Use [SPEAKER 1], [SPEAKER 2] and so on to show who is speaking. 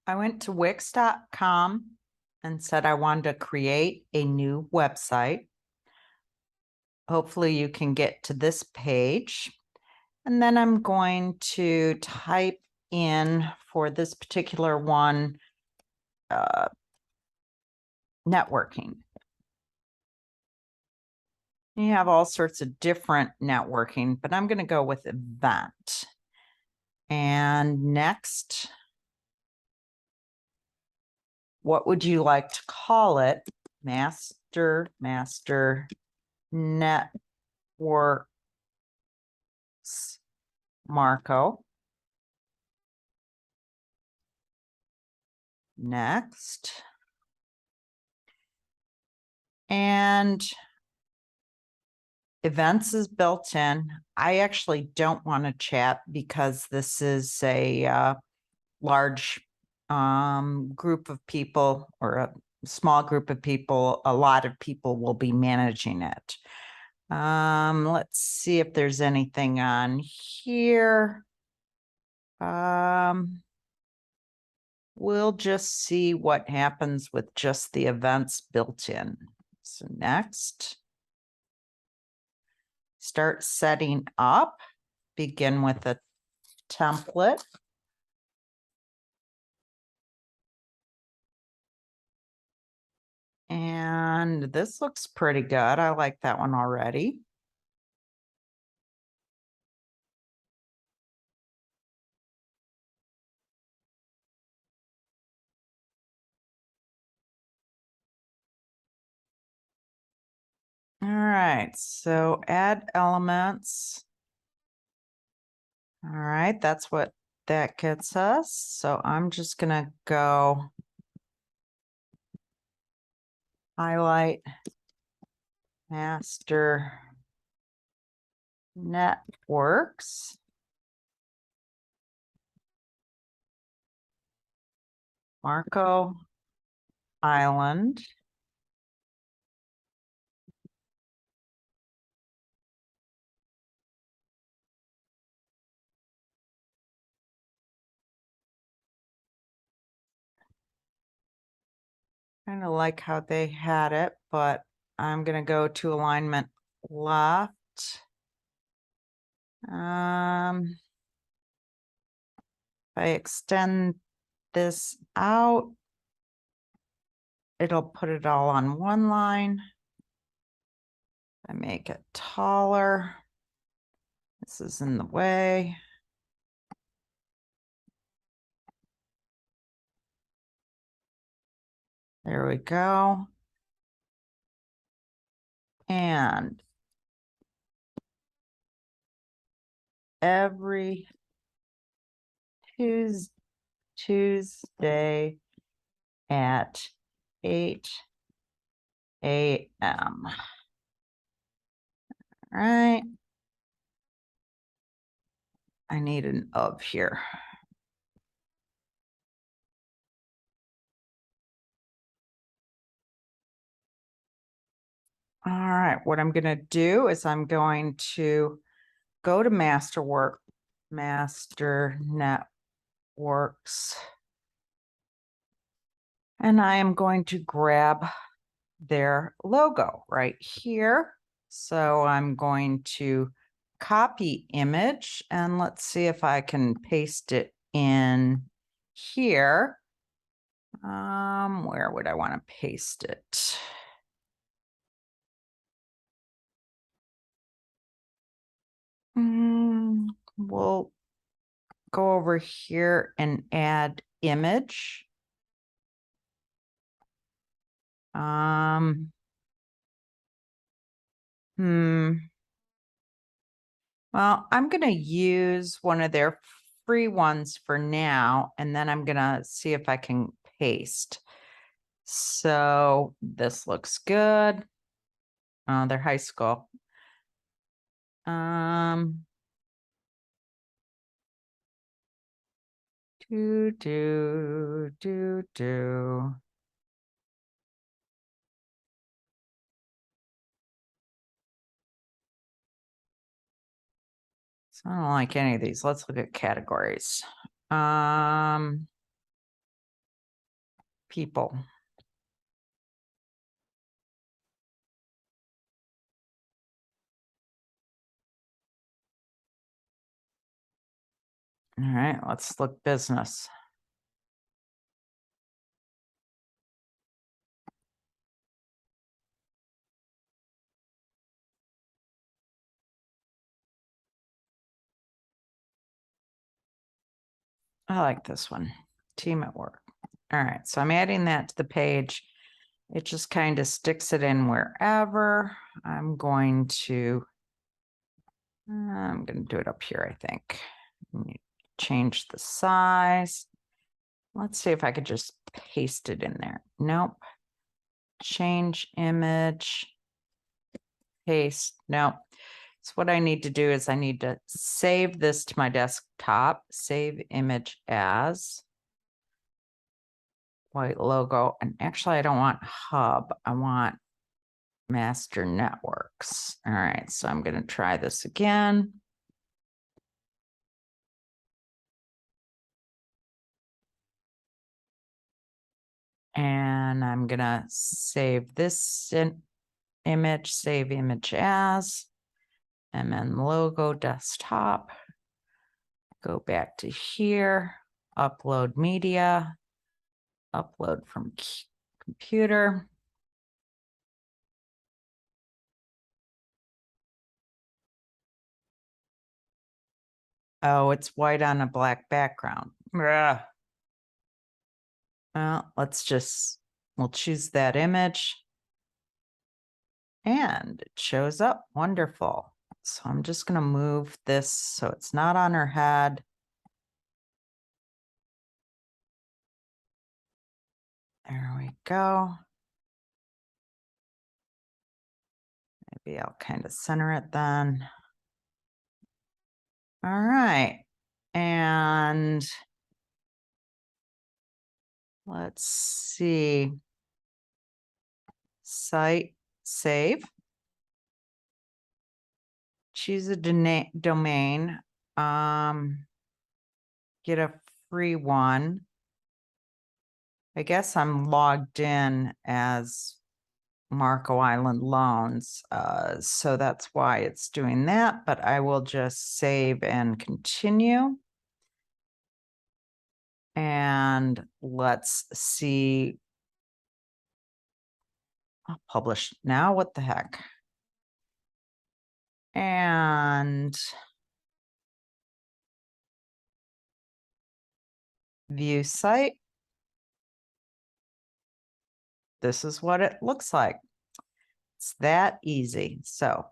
[SPEAKER 1] I went to Wix.com and said I wanted to create a new website. Hopefully you can get to this page. And then I'm going to type in for this particular one, networking. You have all sorts of different networking, but I'm going to go with event. And next, what would you like to call it? Master Networks Marco. Next. And events is built in. I actually don't want to chat because this is a large group of people or a small group of people. A lot of people will be managing it. Let's see if there's anything on here. We'll just see what happens with just the events built in. So next, start setting up, begin with a template. And this looks pretty good. I like that one already. All right, so add elements. All right, that's what that gets us. So I'm just gonna go highlight master networks. Marco Island. Kind of like how they had it, but I'm going to go to alignment left. If I extend this out, it'll put it all on one line. I make it taller. This is in the way. There we go. And every Tuesday at 8 a.m. All right. I need an of here. All right, what I'm going to do is I'm going to go to Master Networks, and I am going to grab their logo right here. So I'm going to copy image, and let's see if I can paste it in here. Where would I want to paste it? We'll go over here and add image. Well, I'm going to use one of their free ones for now, and then I'm going to see if I can paste. So this looks good. They're high school. Do. So I don't like any of these. Let's look at categories. people. All right, let's look business. I like this one, team at work. All right, so I'm adding that to the page. It just kind of sticks it in wherever. I'm going to do it up here, I think. Change the size. Let's see if I could just paste it in there. Nope. Change image. Paste. Nope. So what I need to do is I need to save this to my desktop, save image as white logo. And actually, I don't want hub. I want master networks. All right, so I'm going to try this again. And I'm going to save this image, save image as, and then logo desktop. Go back to here, upload media, upload from computer. Oh, it's white on a black background. Ugh. Well, we'll choose that image. And it shows up. Wonderful. So I'm just going to move this so it's not on her head. There we go. Maybe I'll kind of center it then. All right. And let's see. Site, save. Choose a domain. Get a free one. I guess I'm logged in as Marco Island Loans. So that's why it's doing that, but I will just save and continue. And let's see. I'll publish now. What the heck? And view site. This is what it looks like. It's that easy. So